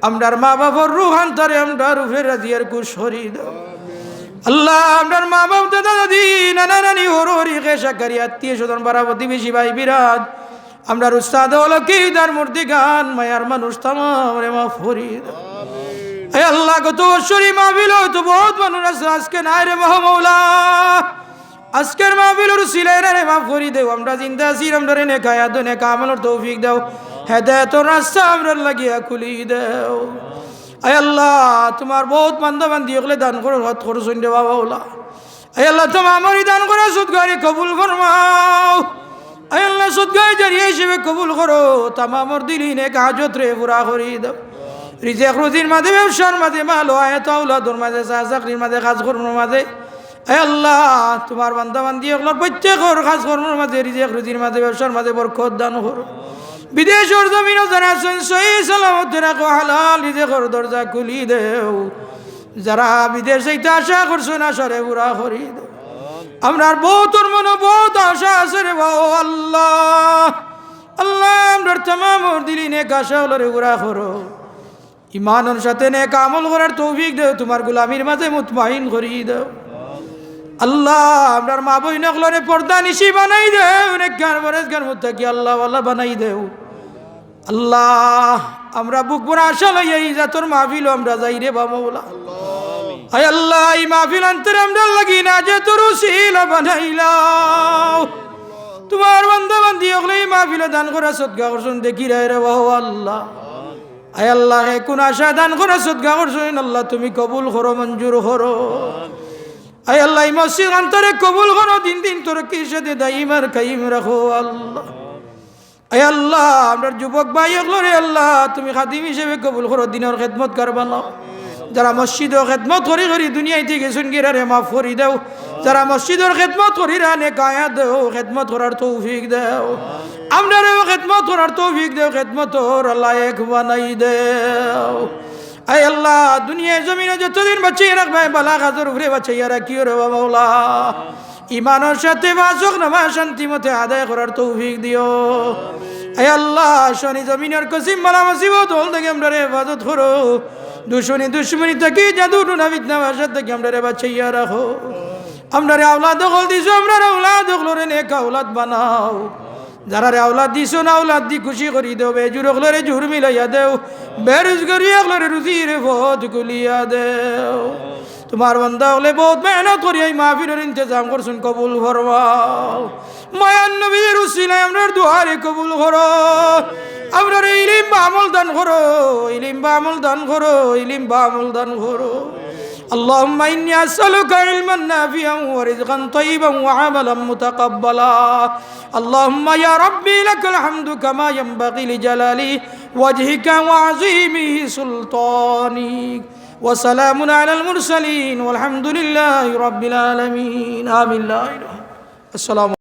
আমরার মা বাবার রুহান্তরে আমরা রূপে রাজিয়ার কুশরি দাও আল্লাহ। আমরার মা বাপ দাদা দাদি নানা নানি হরি কেশাকারী আত্মীয় স্বজন পাড়া প্রতিবেশী ভাই বিরাট আমরার উস্তাদ হলো কি তার মূর্তি গান মায়ার মানুষ তামাম রে মাফ করি দাও। হে আল্লাহ কত বৎসরই মাহফিল তো বহুত মানুষ আছে আজকে নাই রে মহামৌলা। আজকের মাহফিলের উসিলায় রে মাফ করি দেও। আমরা জিন্দা আছি আমরা রে নেক হায়াত নেক আমলের তৌফিক দাও। হেদায়েতের রাস্তা আমরা লাগিয়া খুলি দাও। আয় আল্লাহ তোমার বহুত বান্দা বান্দি ওগুলো দান করো হত করো শুনতে বাবা ওলা। আয় আল্লাহ তোমার আমারই দান করো সুদগারি কবুল ফরমাও। আয় আল্লাহ সুদগারি জারিয়া হিসেবে কবুল করো। তামামর দিলি নেক হাজত রে পুরা করি দাও। রিজিক রুজির মাঝে ব্যবসার মাঝে মাল আয়াত আওলাদর মাঝে চাকরির মাঝে কাজ কর্মের মাঝে আয় আল্লাহ তোমার বান্দা বান্দি ওগুলোর প্রত্যেকর কাজ কর্মের মাঝে রিজিক রুজির মাঝে ব্যবসার মাঝে বরকত দান করো। বিদেশের জমিনও যারা আছেন সহি সালামত রাখো হালাল রিজিকের দরজা খুলি দেও। যারা বিদেশ যাইতে আশা করছেন আশারে পুরা করি দেও। আমরার বহুতর মনে বহুত আশা আছে রে বাবা আল্লাহ। আল্লাহ আমরার তামাম দিলি নেক আশা হলো রে পুরা করো। ইমানের সাথে নেক আমল করার তৌফিক দেও। তোমার গোলামির মাঝে মুতমাইন করি দেও আল্লাহ। আমরার মা বই নকলরে পর্দা নিশি বানাই দেও। নেককার পরেজগার মুত্তাকি আল্লাহ ওয়াল্লাহ বানাই দেও আল্লাহ। আমরা বুক ভরা আশা লইয়া এই জাতর মাহফিল আমরা যাই রে বাবা। আয় আল্লাহ এই মাহফিল অন্তরে আমরা লাগি না যে তোর উসিলা বানাইলাও। তোমার বান্দা বান্দি ওগুলো এই মাহফিলে দান করা সদকা করছেন দেখি রে বাবা আল্লাহ। আয় আল্লাহ কোন আশা দান করা সদকা করছেন আল্লাহ তুমি কবুল করো মঞ্জুর করো। আয় আল্লাহ এই মসজিদ অন্তরে কবুল করো। দিন দিন তোর কি সাথে দাইমার কাইম রাখো আল্লাহ। আয় আল্লাহ আমরা যুবক ভাই রে আল্লাহ তুমি খাদিম হিসেবে কবুল করো। দিনের খেদমত করবা না। যারা মসজিদের খেদমত করি করি দুনিয়ায় থেকে গেছেন গিরা রে মাফ করি দাও। যারা মসজিদের খেদমত করি রানে কায়া দেও খেদমত করার তৌফিক দেও। আমরা রে খেদমত করার তৌফিক দেও। খেদমত আল্লাহ এক বানাই দেও। আয় আল্লাহ দুনিয়ায় জমিনে যতদিন বাঁচিয়ে রাখবে বালা গাজর উপরে বাঁচাইয়া রাখিও রে বাবা। ইমানের সাথে বাসক নামা শান্তি মতে আদায় করার তৌফিক দিও। আয় আল্লাহ শনি জমিনের কসিম মালা মুসিবত হল থেকে আমরা রে হেফাজত করো। দুশমনি দুশ্মনী থেকে জাদু টুনা বিদ্যা ভাষার থেকে আমরা রে বাঁচাইয়া রাখো। আমরা রে আওলাদ হল দিছো আমরা রে আওলাদ হলো রে নেক আওলাদ বানাও। যারা রে আওলাদ দিছো না আওলাদ দি খুশি করি দেও। বেজুর হলো রে জুর মিলাইয়া দেও। বেরোজগারি হলো রে রুজির পথ খুলিয়া দেও। তোমার বান্দা হলে বহুত মেহনত করি এই মাহফিলের ইন্তজাম করছেন কবুল ফরমাও। মায়ান নবীর উসিলায় আমরার দুয়ারে কবুল করো। আমরার ইলিম বা আমল দান করো। ইলিম বা আমল দান করো। ইলিম বা আমল দান করো। اللهم إني أسألك علما نافعا ورزقا طيبا وعملا متقبلا. اللهم يا ربي لك الحمد كما ينبغي لجلال وجهك وعظيم سلطانك. وسلام على المرسلين والحمد لله رب العالمين. آمين. لا إله. السلام